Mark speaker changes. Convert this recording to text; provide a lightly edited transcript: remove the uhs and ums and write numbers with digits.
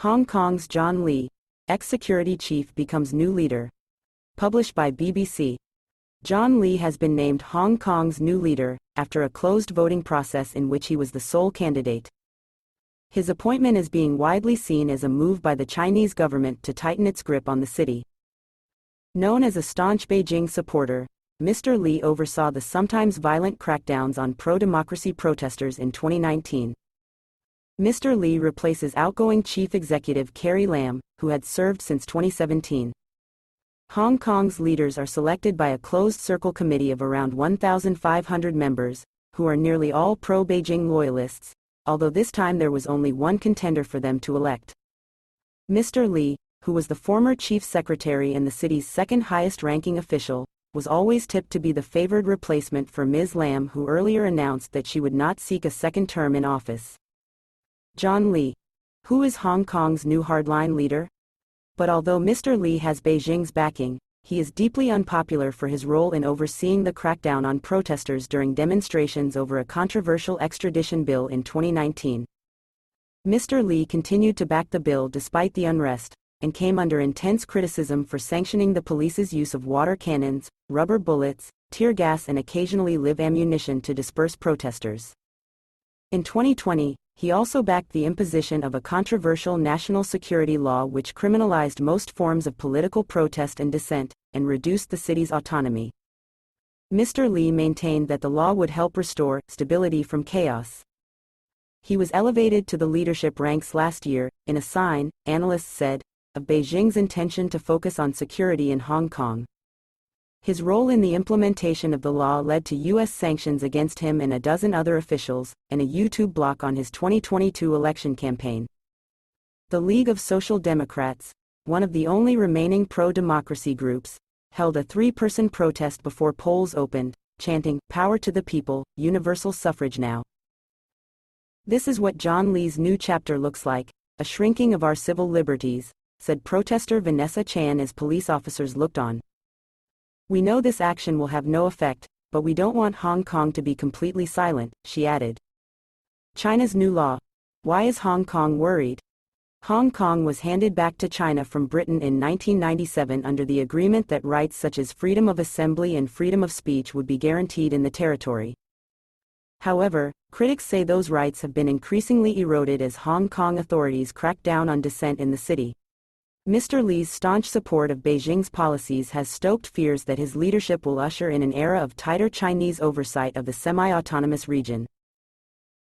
Speaker 1: Hong Kong's John Lee, ex-security chief becomes new leader. Published by BBC. John Lee has been named Hong Kong's new leader, after a closed voting process in which he was the sole candidate. His appointment is being widely seen as a move by the Chinese government to tighten its grip on the city. Known as a staunch Beijing supporter, Mr. Lee oversaw the sometimes violent crackdowns on pro-democracy protesters in 2019. Mr. Lee replaces outgoing Chief Executive Carrie Lam, who had served since 2017. Hong Kong's leaders are selected by a closed-circle committee of around 1,500 members, who are nearly all pro-Beijing loyalists, although this time there was only one contender for them to elect. Mr. Lee, who was the former chief secretary and the city's second highest-ranking official, was always tipped to be the favored replacement for Ms. Lam, who earlier announced that she would not seek a second term in office. John Lee. Who is Hong Kong's new hardline leader? But although Mr. Lee has Beijing's backing, he is deeply unpopular for his role in overseeing the crackdown on protesters during demonstrations over a controversial extradition bill in 2019. Mr. Lee continued to back the bill despite the unrest, and came under intense criticism for sanctioning the police's use of water cannons, rubber bullets, tear gas and occasionally live ammunition to disperse protesters. In 2020, he also backed the imposition of a controversial national security law which criminalized most forms of political protest and dissent, and reduced the city's autonomy. Mr. Lee maintained that the law would help restore stability from chaos. He was elevated to the leadership ranks last year, in a sign, analysts said, of Beijing's intention to focus on security in Hong Kong. His role in the implementation of the law led to U.S. sanctions against him and a dozen other officials, and a YouTube block on his 2022 election campaign. The League of Social Democrats, one of the only remaining pro-democracy groups, held a three-person protest before polls opened, chanting, "Power to the people, universal suffrage now." This is what John Lee's new chapter looks like, a shrinking of our civil liberties, said protester Vanessa Chan as police officers looked on. "We know this action will have no effect, but we don't want Hong Kong to be completely silent," she added. China's new law. Why is Hong Kong worried? Hong Kong was handed back to China from Britain in 1997 under the agreement that rights such as freedom of assembly and freedom of speech would be guaranteed in the territory. However, critics say those rights have been increasingly eroded as Hong Kong authorities crack down on dissent in the city. Mr. Lee's staunch support of Beijing's policies has stoked fears that his leadership will usher in an era of tighter Chinese oversight of the semi-autonomous region.